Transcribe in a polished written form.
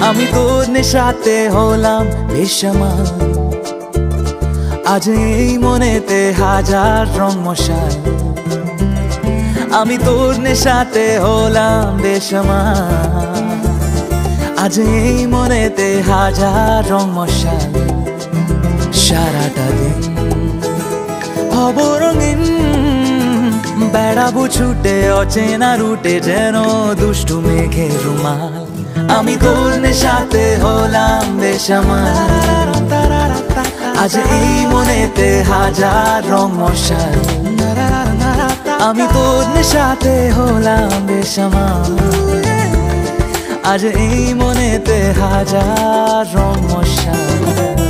আমি তোর নেশাতে হলাম বেসামাল, আজ এই মনেতে হাজার রং মশাল। আমি তোর নেশাতে হলাম বেসামাল, আজ এই মনেতে হাজার রং মশাল। সারাটা দিন হব রঙিন, বেড়াবো ছুটে অচেনা রুটে যেন দুষ্টু মেঘের রুমাল। আমি তোর নেশাতে হলাম বেসামাল, আজ এই মনেতে হাজার রং মশাল। আমি তোর নেশাতে হলাম বেসামাল, আজ এই মনেতে হাজার রং মশাল।